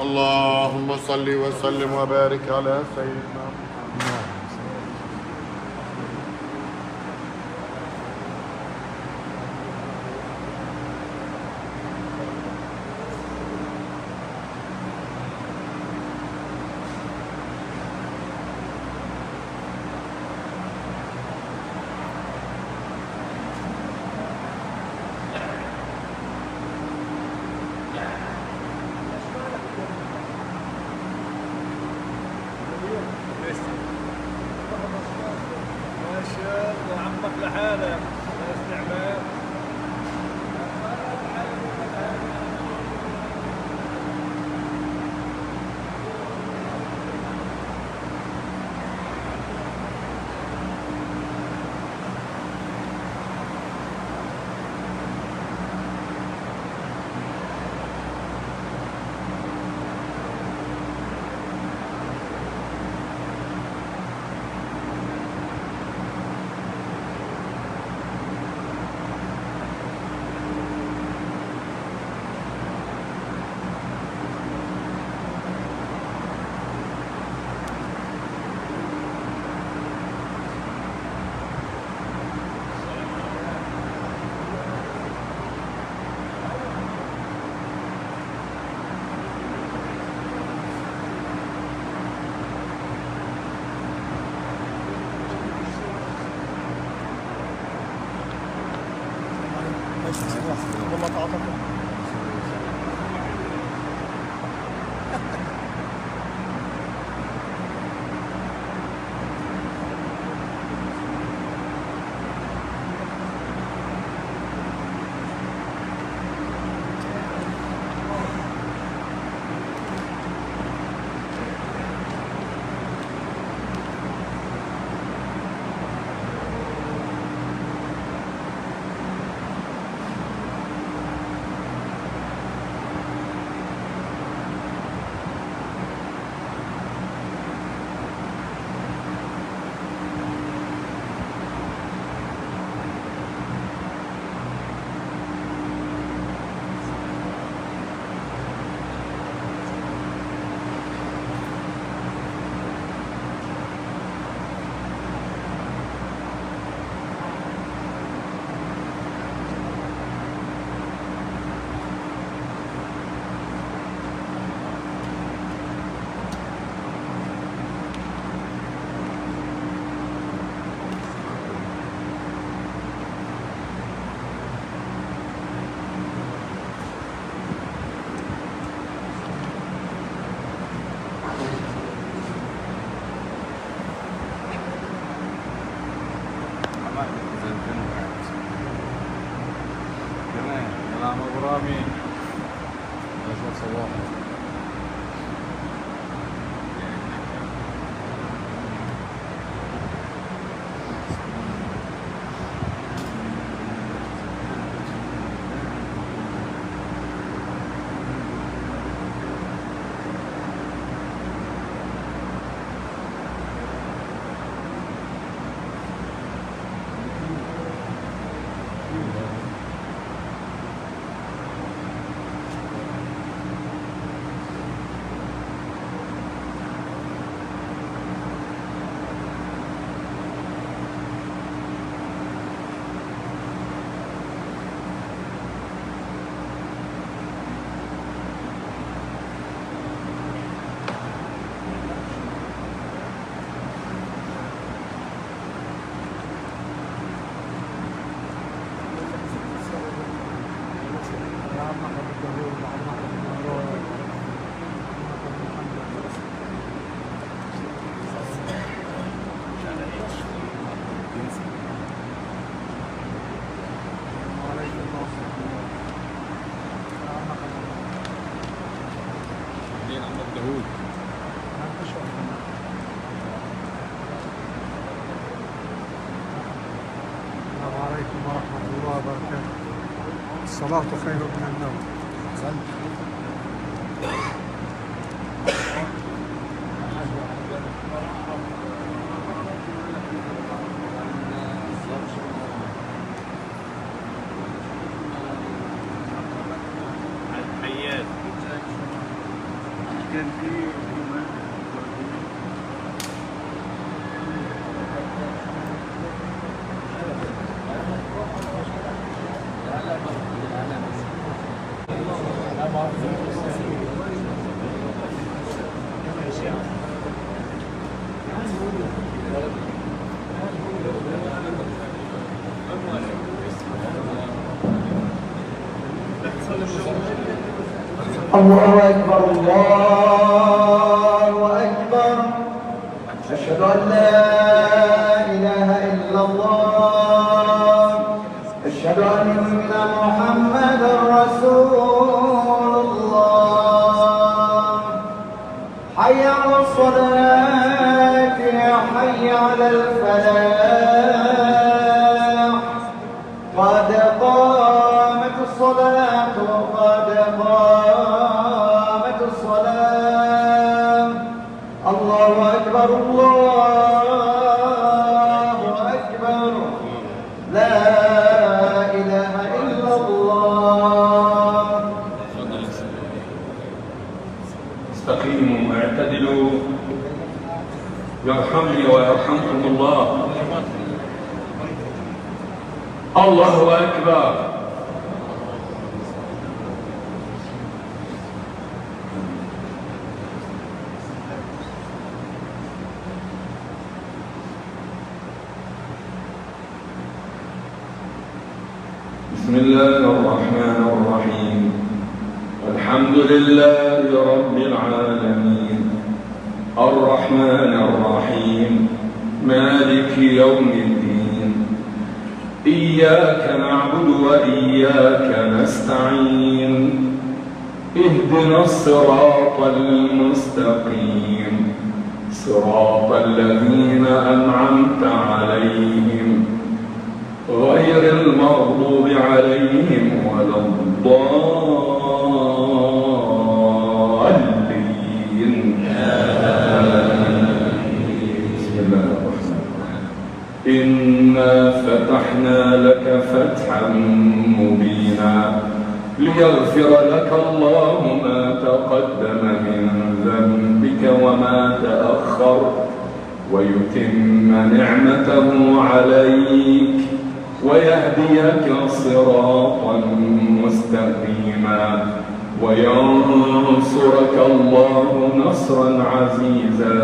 اللهم صل وسلم وبارك على سيدنا محمد. والله تعاطف نعم ابو رامي صباح داوود السلام عليكم ورحمة الله وبركاته. الصلاة خير من النوم. الله أكبر الله أكبر أشهد أن لا إله إلا الله أشهد أن محمدا رسول الله حي على الصلاة حي على الفلاح قد قامت الصلاة قد قامت الصلاة الله أكبر الله أكبر لا إله إلا الله. استقيموا اعتدلوا يرحمني ويرحمكم الله. الله أكبر. بسم الله الرحمن الرحيم الحمد لله رب العالمين الرحمن الرحيم مالك يوم الدين إياك نعبد وإياك نستعين اهدنا الصراط المستقيم صراط الذين أنعمت عليهم غير المغضوب عليهم ولا الضالين. بسم الله الرحمن الرحيم إنا فتحنا لك فتحا مبينا ليغفر لك الله ما تقدم من ذنبك وما تأخر ويتم نعمته عليك ويهديك صراطا مستقيما وينصرك الله نصرا عزيزا